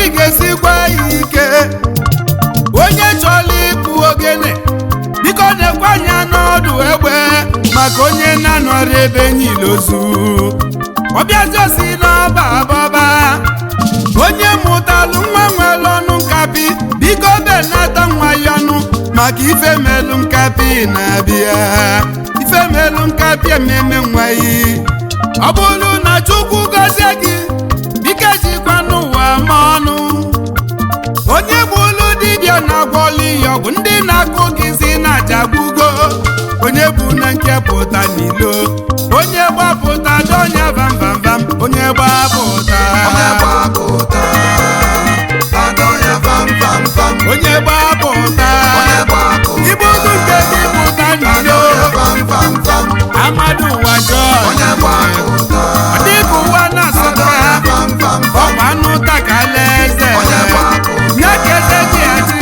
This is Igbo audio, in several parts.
ị ga-esikwa ike onye chọrọ ịkụ ogene biko na-ekwe anya n'ọdụ egbe maka onye na-anọrọ ebe niile ozu ọbịazosi n'ọba abọba onye mụtalụ nwa nwere ọnụ nkapi biko benata nwa ya ọnụ maka ife melụ nkapi na-abịa ife melụ nkapi ememe nwa yi ọ bụrụ na Chukwu gọzie gị biko ejikwa n'ụwa ma ọnụ onye bụlu dibịa na-agwọli ya ọgwụ ndị na-akụ gị si na-ajagbugo onye bụ na nkepụta n'ilo onye gbapụta dọnya vamvamvam onye gbapụta onye gbapụta ibudu nke gị pụta n'ilo Amadu Wajọ dịka ụwa na-asọta ọkwa anụ takala eze nye ka eze ji achị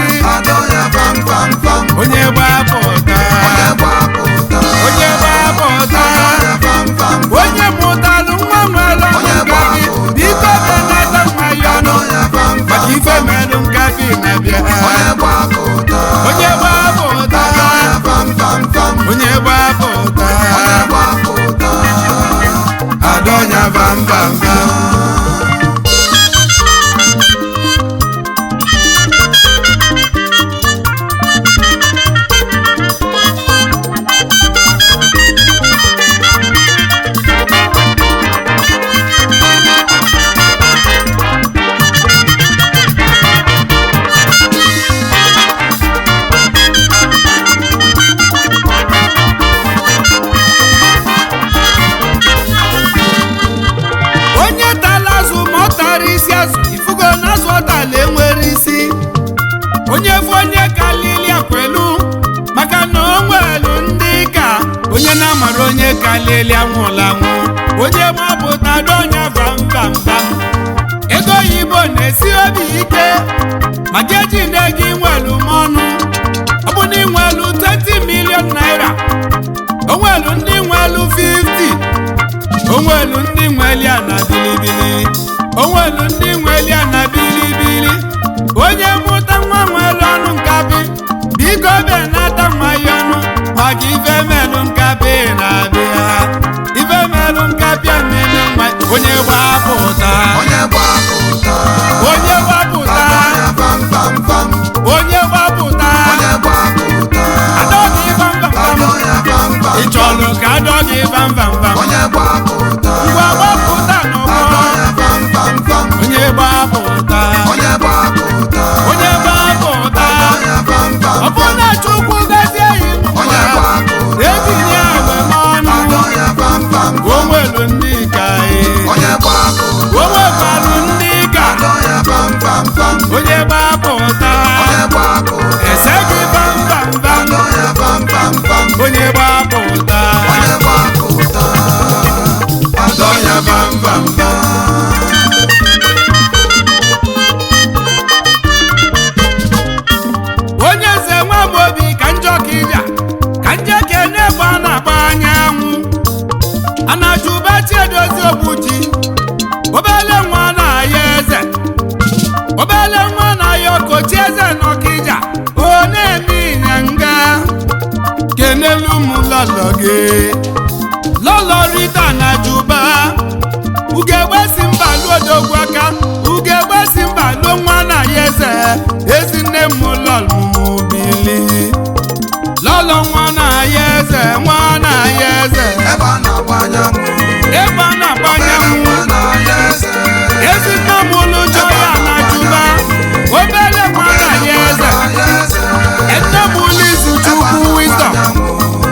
onye gbapụta onye mụtalụ nwa nwere ọnụ nkapi biko benata nwa ya ọnụ maka ife melụ nkapi na-abịa onye gbapụta adọnya vamvamvam onye fụ onye kalili akwelu maka na o nwelu ndị ka onye na-amara onye kalili anwụla anwụ onye gbapụta dọnya vamvamvam ego oyibo na-esi obi ike maka eji nne gị nwelu m ọnụ ọ bụ na ị nwelu 20 million naira o nwelu ndị nwelu 50 o nwelu ndị nweli ya na bilibili o nwelu ndị nweli ya na bilibili onye mụta nwa nwere ọnụ nkapi biko benata nwa ya ọnụ maka ife melụ nkapi na-abịa ife melụ nkapi ememe nwa onye gbapụta adọghị vamvamvam ị chọrọ ka adọghị vamvamvam ngwa gbapụta n'ụgbọ onye gbapụta ọ bụ na Chukwu gọzie yi etinye agwa n'ọnụ o nwelu ndị ka o nwekwarụ ndị ka onye gbapụta ese gị vamvamvam onye gbapụta adọnya vamvamvam onye eze nwa m obi ka njọ ka ịbịa ka nje kene bụ a na-agba anyanwụ a na-achụba Chiedozie Ogbuji obele nwa na-aya eze obele nwa na-aya Okochi eze n'Ọkịja ọ na-eme ịnyanga kenelu m lọlọ gị lọlọ Rita na Juba ugegbesi mba luodogwu aka ugegbesi mba lu nwa na-aya eze ezinne m lọlmubili lọlọ nwa na-aya eze ebe a na-agbanye nwụ ezinne m lụ Joya na Juba obele nwa na-aya eze enne m lụ Izuchukwu Wisdom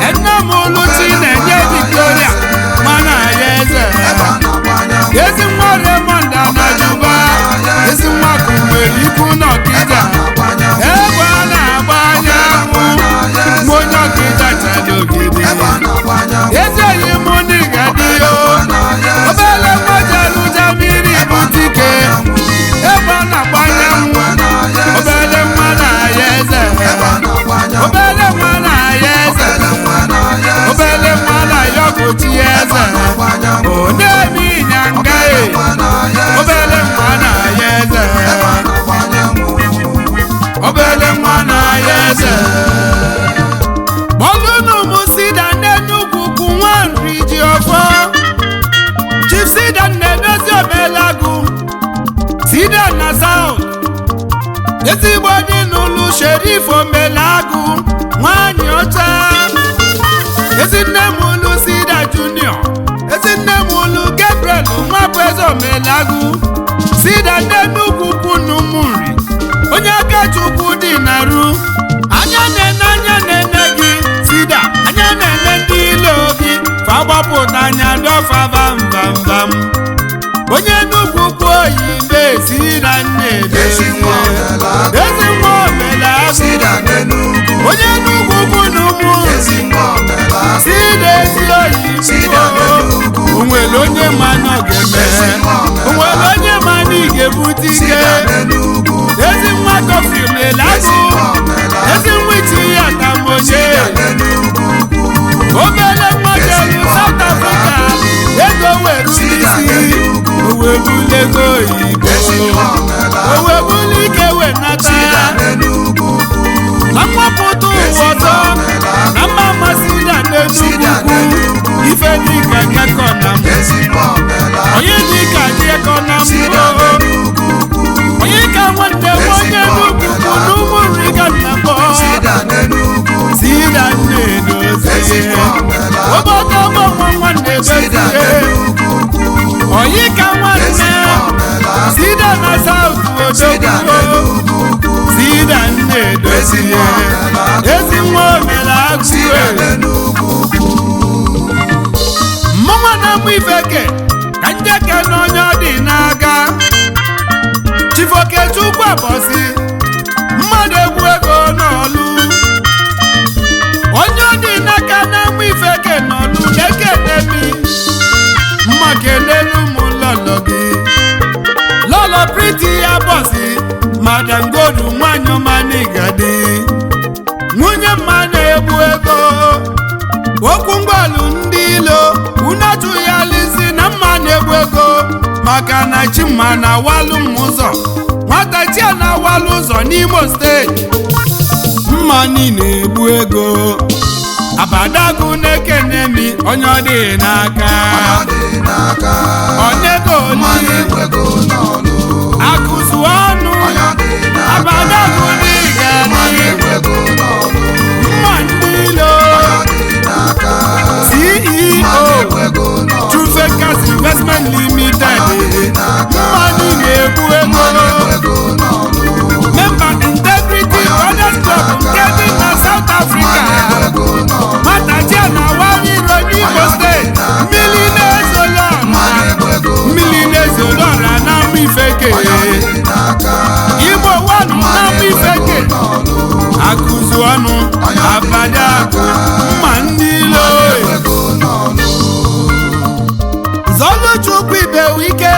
enne m lụ Chinenye Victoria nwa na-aya eze ezi nwa Raymond na Juba ezi nwa nwere ikwu n'Ọkịja ebe a na-agbanye nwụ onye Ọkịja chara ogidi ezi enyi m n'ịga dị dibịa na South ezigbo dị n'ụlọ Sheriff Omelagụ nwanyị ọcha ezinne m ụlụ Sida Junior ezinne m ụlụ Gabriel nwa bụ eze Omelagụ Sida ndị nnukwu kwunu m nri onye aka Chukwu dị narụ anya na-ene gị Sida anya na-ene ndị ilo gị fa gbapụta anya dọfa bam onye nnukwu kwu oyi mbe Sida nne ezi nwa Omelagụ onye nnukwu kwunu m Sida ezi oyi onwere onye ma na ọ ga-eme onwere onye ma na ị ga-ebute ike ezi nwa Kofi Omelagụ ezi nwa iti ya tamonye obere nwa jelu South Africa ego were isi owebule ego oyibo owebule ike wenata na mmapụta ụwa ọzọ na mma amasị na n'Enugwu ife dịka nkekọ na m onye dịka nkekọ na m onye ka nwanne m onye Enugwu bụ n'ụmụ nri ga nnabọ Sida nne edozie obodo ọgbọnwa nwanne bezie onye ka nwanne Sida na South odogwu Sida nne edozie ezi nwa Omelagụ mmanwa na-amụ ifeke ka njeke n'onye ọ dị n'aka Chifokechukwu Abosi mmadụ egwu ego n'ọlụ onye ọ dị n'aka na-amụ ifeke n'ọlụ na-ekenemi mma kenelu m lọlọ gị lọlọ Pretty Abosi Madam Godu nwanyị ọma n'Igadi nwunye mma na-egbu ego okwu ngwalu ndị ilo unatu ya lisi na mma na-egbu ego maka na Chimma na-awalụ m ụzọ nwata Chia na-awalụ ụzọ n'Imo steeti mma niile egbu ego Abadagu na-ekenemi onye ọ dị n'aka onego oli akụzu ọnụ Abadagu n'Igadi mma ndị ilo CEO Trufecas Investment Limited mmanụ na-egbu ego member Integrity Brothers Club nke dị na South Africa nwata Chia na-awali iro n'Imo steeti mmiri na-ezolọra na mma ifeke Igbo wanu na mma ifeke akụzu ọnụ Abadagu mma ndị ilo Zọlụchukwu Ibewike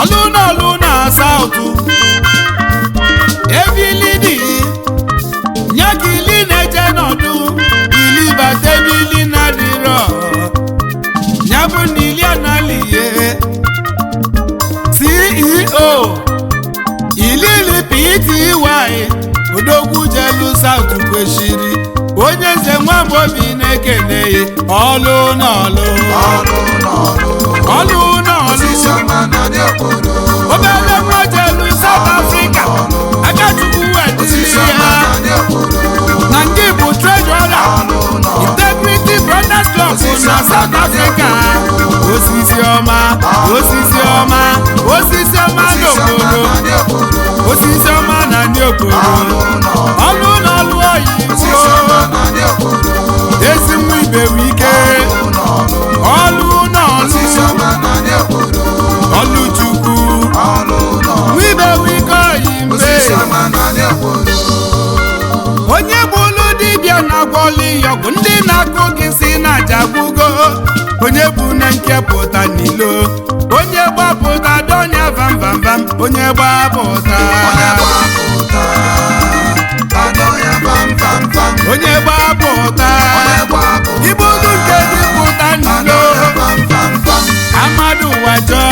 ọlụnọlụ na South ebilidi nyagili na-eje n'ọdụ ili batebili na dịrọ nyabụ n'ili analiye CEO ilili Pty odogwu jelu South kwesịrị onye nze Nwamobi na-ekeneghị ọlụ n'ọlụ obere nwa jelu South Africa Akachukwu wediri ya na ndị bụ treasurer Integrity Brothers Club na South Africa osisi ọma n'obodo osisi ọma na ndị obodo ọlụ n'ọlụ oyibo ezi nwa Ibewike ọlụ n'ọlụ Ọlụchukwu nwa Ibewike oyimbe onye bụlụ dibịa na-agwọlụ ọgwụ ndị na-akụ gị si na jagbugo onye bụ na nkepụta n'ilo onye gbapụta dọnya vamvamvam onye gbapụta ibụlụ nke dịpụta n'ilo Amadu Wajọ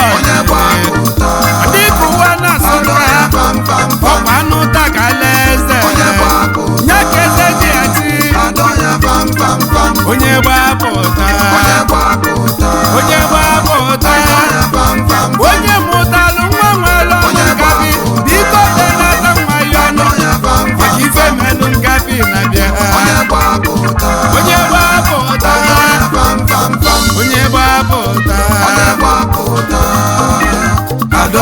dịka ụwa na-asụta ọkpanụ tagaleze nyakeze dị achị onye gbapụta onye mụtalụ nwa nwere ọnụ gabi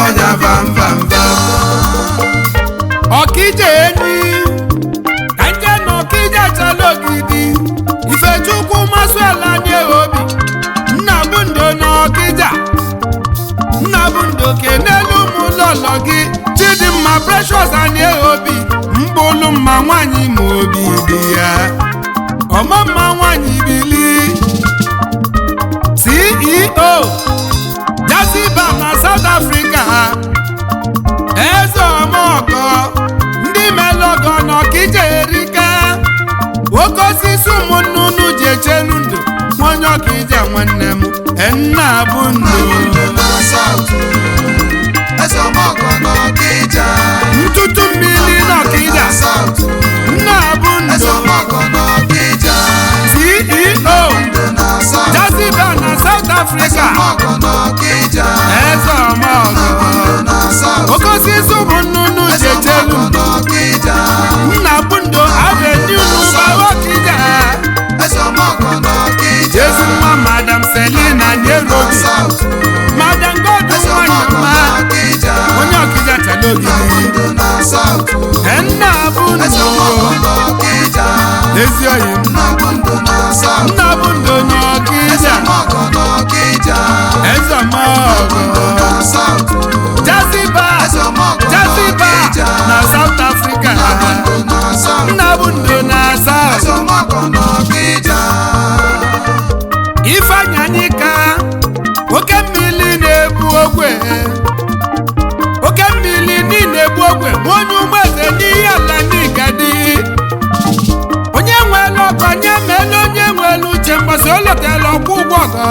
ọnya vamvamva Ọkija enyi ka nje na Ọkija chala ogidi Ifechukwu Masụela nye obi nna bụ ndo na Ọkija nna bụ ndo kenelu ụmụ lọlọ gị Chidimma Precious anye obi mgbolu mma nwanyị ma obi dị ya ọmụmma nwanyị bili CEO Jasiba na South Africa eze ọmọgọ ndị melọgọ na Ọkija erika oke osisi ụmụnnụnụ ji echelu ndụ onye Ọkija nwanne m nna bụ ndụ ntụtụ mmiri na Ọkija nna bụ ndụ CEO Jasiba na South Africa eze ọmọgọ oke osisi ụmụnnụnụ ji echelu ndụ nna bụ ndụ avenue n'ụba Ọkija ezi nwa Madam Selina Nyerobi Madam Godu nwanyị mma onye Ọkija chala ogidi nna bụ ndụ ezi oyi nna bụ ndụ n'Ọkija eze ọmọgọ Jasiba na South Africa nna bụ ndụ na South Ifeanyi Anyika oke mmiri na-ebu ogwe oke mmiri niile ebu ogwe ma onye ụgbọeze n'ihe ala n'Igadi onye nwere ọkọ nye mele onye nwere uche mgbasa olotela ọkwụ ụgwọ ọgọ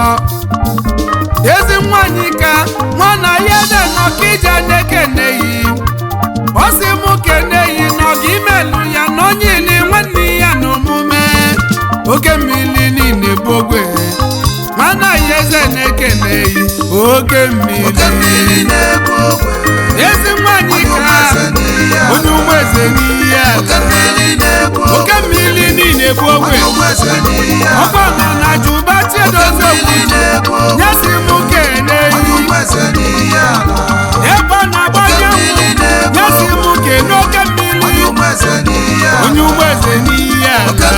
ezi nwanyị ka nwa na ya ede na Ọkija na-ekeneghị ọ sị mụ keneghị na ọga imelu ya na onye ili nwanne ya na omume oke mmiri niile bụ ogwe nwana ya eze na-ekeneghị oke mmiri ezi nwanyị ka onye ụgbọeze n'ihe ala oke mmiri niile bụ ogwe ọkọ nọ na Juba Chiedozie Okwu nyesi mụ keneghị ebe ọ na-agbanye mụ nyesi mụ kene oke mmiri onye ụgbọeze n'ihe ala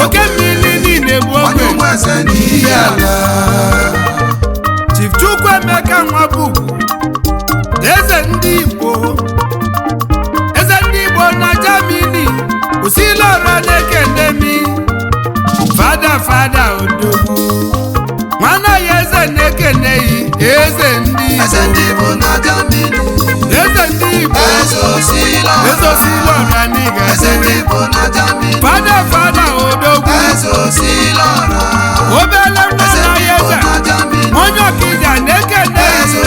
oke mmiri niile bụ ogwe n'ihe ala Chief Chukwuemeka Nwabugwu eze ndị Igbo na Germany osila ọra na-ekendemi fada odogwu nwana ya eze na-ekeneghị eze ndị Igbo na Germany eze ndị Igbo eze osila ọra n'Igadi fada odogwu obele nwa na ya eze onye Ọkija na-ekeneghị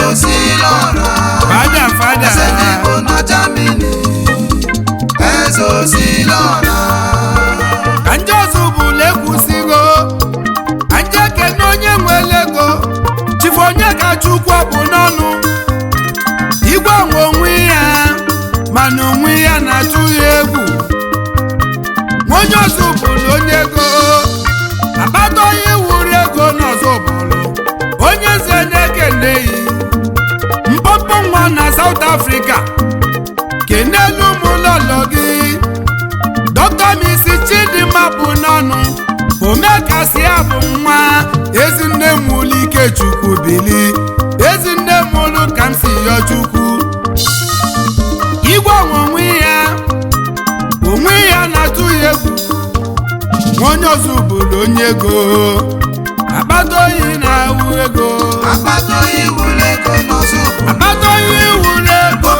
fada Anjozu bụ lekwusigo anje kene onye nwere ego chifu onye ka Chukwu bụ n'ọnụ igwe nwe onwe ya mana onwe ya na-atụ ya egwu onye ọzọ bụrụ onye ego akpata onye wuru ego n'ọzọ bụrụ onye nze na-ekeneghị mpọpọ nwa na South Africa kenelu ụmụlọlọ gị Dr. Mrs. Chidimma bụ n'ọnụ omekasi abụ nwa ezinne m ụlọ Ikechukwu bili ezinne m ụlọ ka m si yọ Chukwu igwe onwe ya na-atụ ya egwu onye ọzọ bụrụ onye ego akpata oyi na-awụ ego akpata oyi wuru ego n'ọzọ akpata oyi wuru ego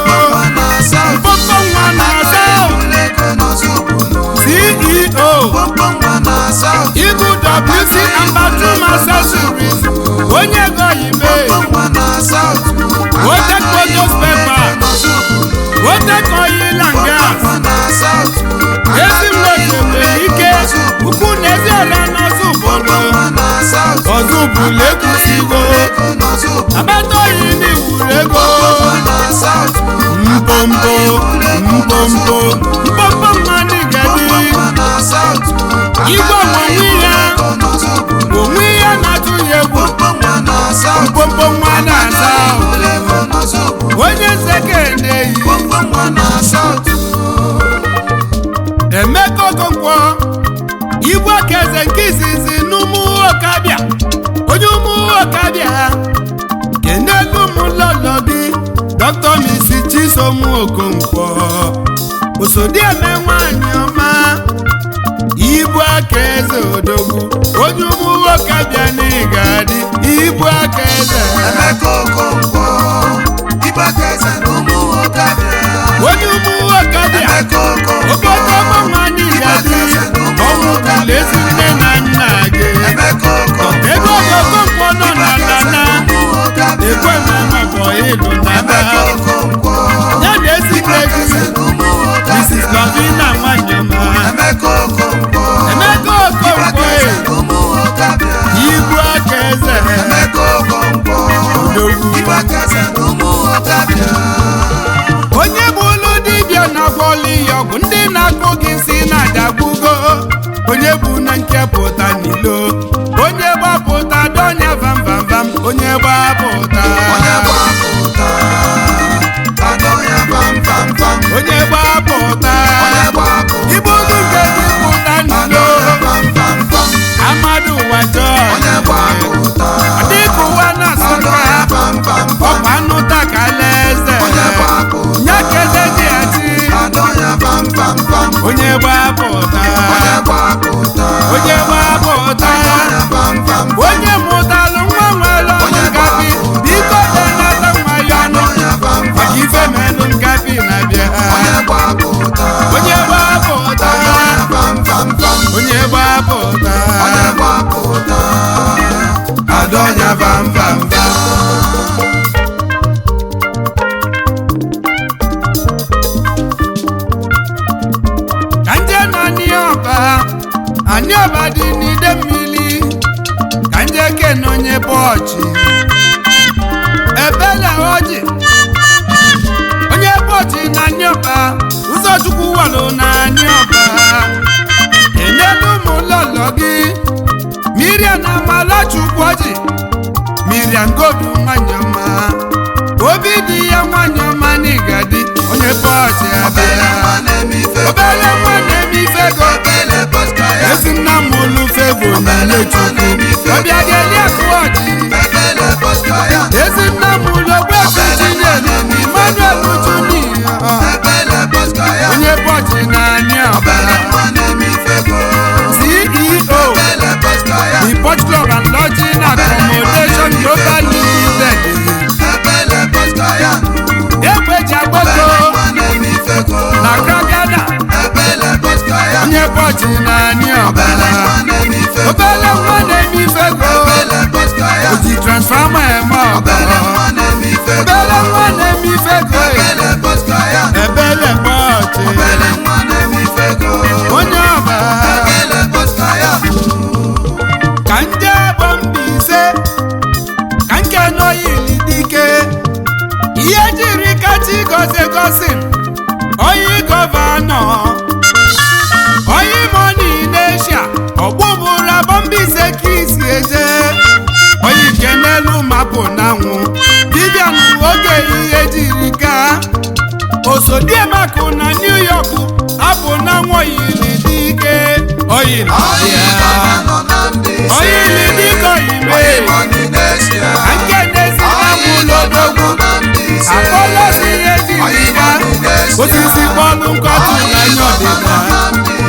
mkpọkpọ nwa na-asa CEO Igu WC Ambatum Accessories onye ego yibe Wotek Photos Paper Wotek Oil and Gas ezi mmejebe ike ukwu na ezi ọla n'ọzọ ụbọdụ ọzọ ụbụlụ ekwusigo akpata oyi n'iwuru ego mpompo mmanụ Igadi igwe onwe ya na-atụ ya egwu mpompo nwa na-asa kenelu m lọlọ gị Dr. Mrs. Chisom Okonkwo Osodieme nwanyị ọma Ibu aka eze odogwu onye ụmụ nwoke bịa n'ịgadị Ibu aka eze Emeka Okonkwo Ibu aka eze n'ụmụ nwoke bịa onye ụmụ nwoke bịa Emeka Okonkwo obodo ọmụma n'ịgadị ọnwụ bụlezi nne na nna gị Emeka Okonkwo ebe Okonkwo nọ na nana ekwe mmakọ ịlụ na Emeka Okonkwo ya na-ezite gị Mrs. Lovina Nwanyọma Emeka Okonkwo Emeka Okonkwo Ibu aka eze Emeka Okonkwo odogwu Ibu aka eze n'ụmụ nwoke bịa onye bụ ụlọ dibịa na-agwọli ya ọgwụ ndị na-akpụ gị nsị na-adagbugo onye bụ na nkepụta n'ilo onye gbapụta dọnya vamvamvam onye gbapụta adọnya vamvamvam onye gbapụta ibu ụdụ nke gị pụta n'ilo Amadu Wajo dịka ụwa na-asọka ọkwa anụ takala eze nyakeze dị achị onye gbapụta onye gbapụta onye mụtalụ nwa nwere ọnụ ngabi biko denata nwa ya ọnụ maka ife menụ ngabi na-abịa onye gbapụta onye gbapụta adọnya vamvamvam ka nje na Anịọba dị n'ide mmiri ka nje kene onye bọchị ebele ọjị onye bọchị na Anịọba ụzọchukwu walụ na Anịọba enelu m lọlọ gị Miriam na Amalachukwu ọjị Miriam Godu nwanyị ọma obi dị ya nwanyị ọma n'Igadi onye bọchị abịa obere nwanne m ifego ezi nna m olu fego n'ile Chukwu ọbịa ga-eli akụ ọjị ezi nna m olu ogbefi Chinyere na Emmanuel Junior onye bọchị na Anịọba CEO the Port Club and Lodging Accommodation Global Limited egbeji agboko na Kragada onye bọchị na Anịọba obele nwa na-eme ifego oji transfama eme ọbara obele nwa na-eme ifego ebele bọchị onye ọba ka nje bụ Mbaise ka nke n'oyili dike ihe jiri kachi gozi oyi gọvanọ oyi moni n'Eshia ọgbụgbụrụ abọ Mbaise ka isi eje oyi kenelu mapụ n'anwụ dibịa n'oge ihe jiri ka Osodiemaka na New York abụ na nwoyili dike oyili dike oyime nke n'ezi na mụlodogwu akọlọsi ihe jiri ka osisi bọọlụ nkọtụ n'anya ọdịda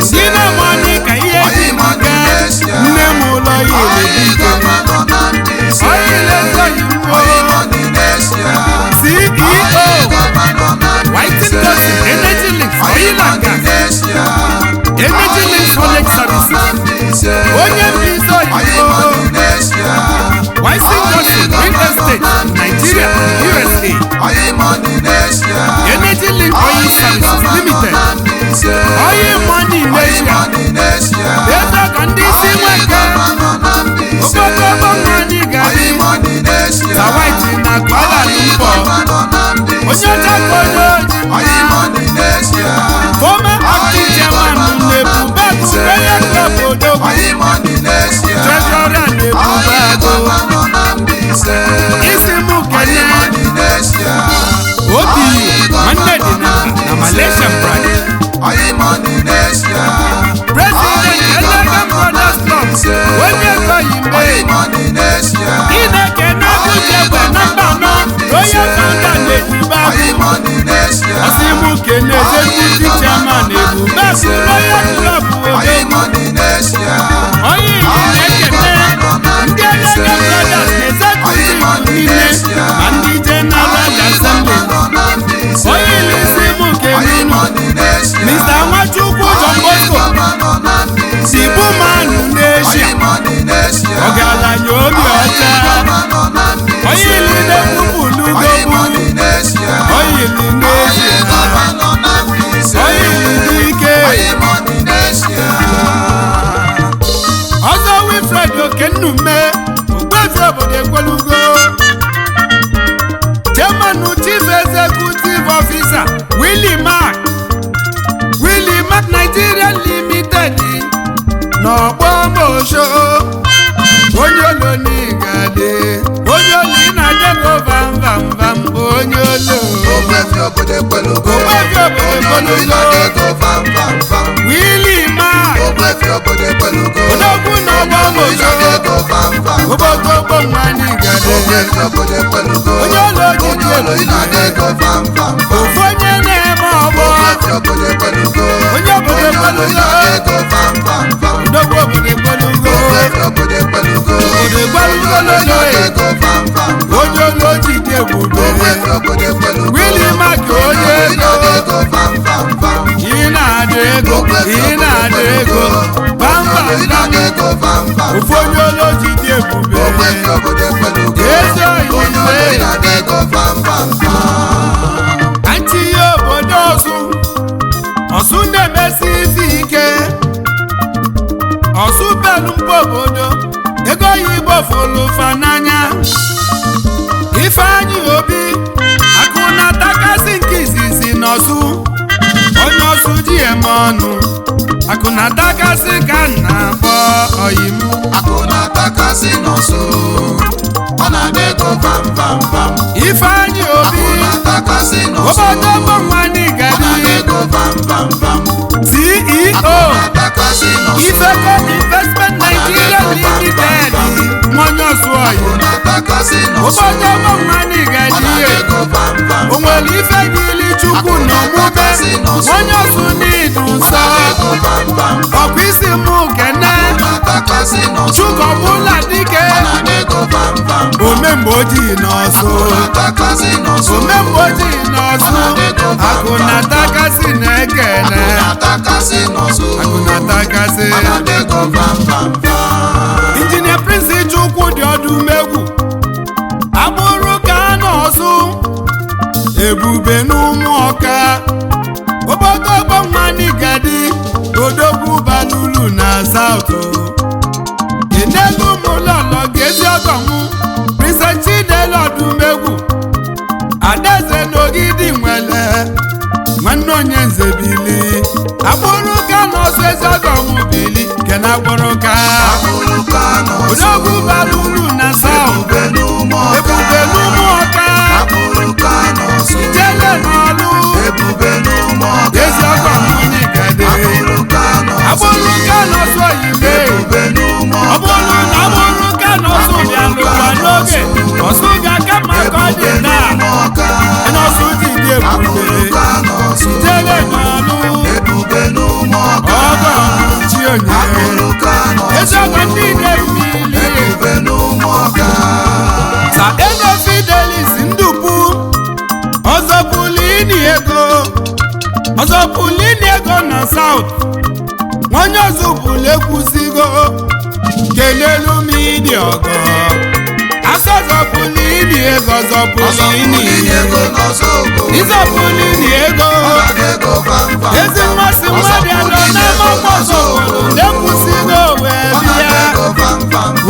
si na mọni ka ihe jiri ka nne m ụlọ yili dike oyile oyibo CEO White Industry Energy Links Oil and Gas Energy Links Collect Services onye Mbaise oyibo White Industry Real Estate Nigeria USA Energy Link Oil Services Limited Oil Money Malaysia ebe ka ndị isi nweke obodo money gari na White na Kuala Lumpur onye ọcha ka onye oji former acting chairman Nebubego Prayer Club Odogwu treasurer Nebubego isi m kenye obi nwanne dị na Malaysian branch president Elegan Brothers Club onye Koyimbe ị na-ekene Abuja egbe nọmba 4 mụ kene executive chairman Ebubesi Royal Club Odogwu onye na-ekene ndị Elege Brothers executive niile ma ndị General Assembly onye ilisi mụ kene Mr. Nwachukwu John Bosco Sibuman n'Asia ọgaranya obi ọcha onye ilide kwupụlugobu onye ilide onye ilide ike ọzọ Wilfred Okennume Ogbuefi obodo Ekwelugo Chairman Chief Executive Officer Willie Mark Nigeria Limited n'Ọgbọmọsho onye olo n'Igade onye olo ị na-adego vam onye olo Ogbuefi obodo Ekwelugo Willie Mark Ogbuefi obodo Ekwelugo Odogwu n'Ọgbọmọsho obodo nwa n'Igade Ogbuefi obodo Ekwelugo onye olo jide ofu onye na-eme ọgbọ Ogbuefi obodo Ekwelugo onye obodo Ekwelugo Odogwu obodo Ekwelugo obodo Ekwelugo obodo Ekwelugo onye olo jide ebube Willie Mark onye ego ị na-ada ego ofu onye olo jide ebube ezi oyiwe anti ya obodo Ọsụ na-emesi isi ike Ọsụ belu mba obodo ego Igbo fụlụfa n'anya Ifeanyi Obi akụ na-atakasị nke izizi n'Ọsụ onye Ọsụ ji eme ọnụ akụ na-atakasị ka nna akpọ oyim akụ na-atakasị n'Ọsụ ọ na-ada ego vam Ifeanyi Obi obodo ọgbọnwa n'Igadi CEO Ifeco Investment Nigeria Limited onye Ọsụ oyi obodo ọgbọnwa n'Igadi o nwere ife gili Chukwu na omume onye Ọsụ n'idu nsọ ọkwa isi mụ kene Chukwubula dike omemgbe ojii n'Ọsụ omemgbe ojii n'Ọsụ akụ na-atakasị na-ekene akụ na-atakasị Injinia Prince Chukwu dị ọdụmegwu agbụrụ ka n'Ọsụ ebube n'ụmụ ọka obodo ọgbọnwa n'Igadi Odogwu balulu na South enelu mụlọlọ ga-ezi ọgọnwụ Prince Chidelo ọdụmegwu Adaeze n'Ogidi nwele nwanne onye Nzebili agbụrụ ka n'Ọsụ ezi ọgọnwụ bili kena agbụrụ ka Odogwu balulu na South ebube n'ụmụ ọka ijele n'ọlụ ezi ọgọnwụ n'Igadi agbụrụ ka n'Ọsụ oyibe ọ bụrụ na agbụrụ ka n'Ọsụ bịalụwa n'oge Ọsụ ga-aka maka ọ dị taa n'Ọsụ ji dị ebube ijele n'ọlụ ọgọ chi onye ezi ọgọ ndị na-ebili Sa Eno Fidelis Ndupu ọzọpụlini ego na South onye ọzọpụlụ ekwuzigo kelelu m ịdị ọgọ asọzọpụlini ego ọzọpụlini ịzọpụlini ego ezi mmasị mmadụ anọ n'amakwọ ọzọpụlụ na-ekwuzigo wee bịa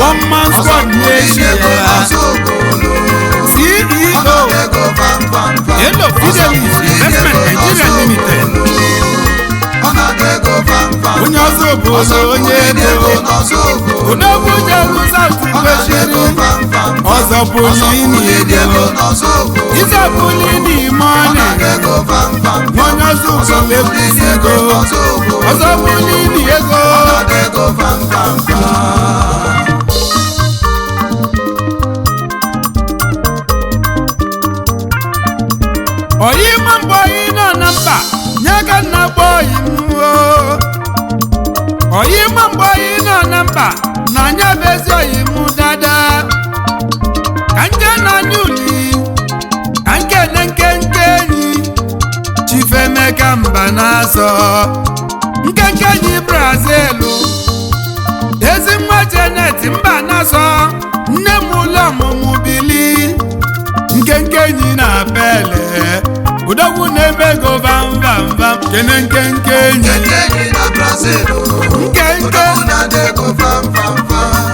one man squad n'Asia CEO Eno Fidelis Investment Nigeria Limited onye ọzọ bụ onye ego Odogwu jeru South kwesịrị ọzọpụlini ego ịzọpụlini mọni onye ọzọ bụ ekwuzigo ọzọpụlini ego oyima mbọ ị nọ na mba nye ka nna gba oyi m oyi ma mgbe oyi nọ na mba na anya bụ ezi oyi m dada ka nje na anya uli ka nkene nkenke enyi Chifemeka Mbanazo nkenke enyi Brazil ezi nwa Janet Mbanazo nne m ụlọ ọmụmụ bili nkenke enyi na pele udogwu na-emego vam vam vam kene nkenke enyi na Brazil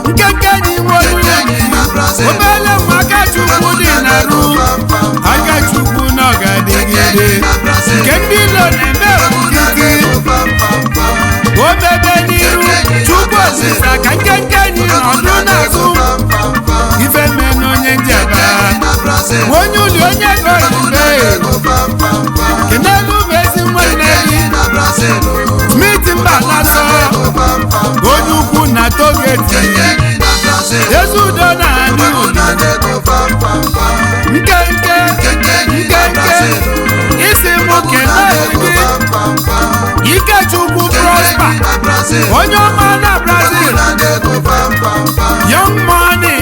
nkenke enyi nwere obele nwa Akachukwu dị na ru Akachukwu na ọgadigide nke ndị ilo na-eme okirikiri obebe n'iru Chukwu osisa ka nkenke enyi nọdụ n'azụ ife mena onye njeba onye uli onye goibe kenelu bụ ezi nwanne gị Smith Mbanazo onye ukwu na togeti ezi udo na anị nkenke isi mụ kenelu gị Ikechukwu Prosper onye ọma na Brazil Young Money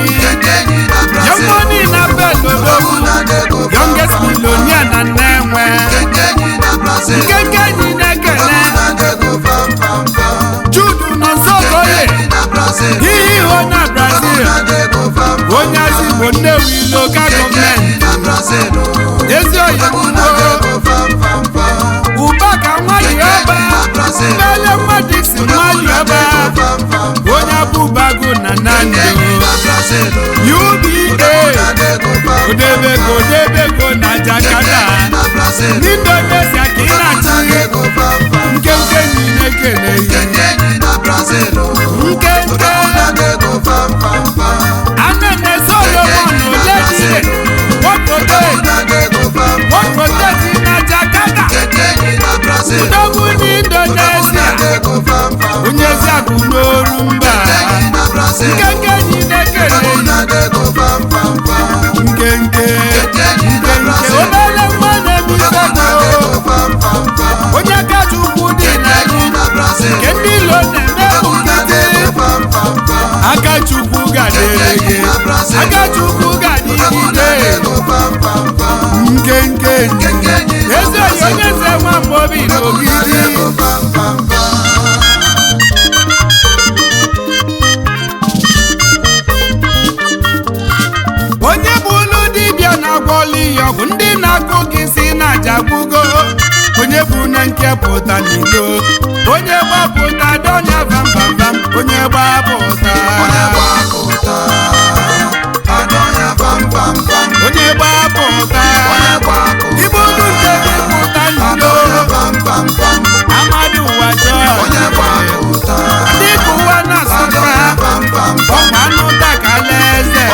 na Belodogwu youngest millionaire na Nnewe nkenke enyi na-ekele Jude Nonsogoye Iho na Brazil onye azigbo Nnewi local government ezi oyibo Ubaka Nwadiọba mbele nwa Dixon Nwadiọba onye abụbago na Nando UBA odebego na Jakarta n'Indonesia ka ị na-achị nkenke enyi na-ekele nkenke Anene Solomon Oledire Wokoteti na Jakarta udogwu n'Indonesia onye ezi akụ n'oru mba nkenke enyi na-ekele nkenke obele nwa na-ebisego onye Akachukwu dị na gị nke ndị ilo na-eme nkịtị Akachukwu gadere gị Akachukwu gadigide nkenke ezi oyi onye eze nwa mgbobi n'ogidi onye bụ ụlọ dibịa na-agwọli ya ọgwụ ndị na-akụ gị si na-ajagbugo onye bụ na nkepụta n'ilo onye gbapụta dọnya vam vam vam onye gbapụta ibu ulu nke gị pụta n'ilo Amadu Wajo dịka ụwa na-asụta ọkwa anụ takala eze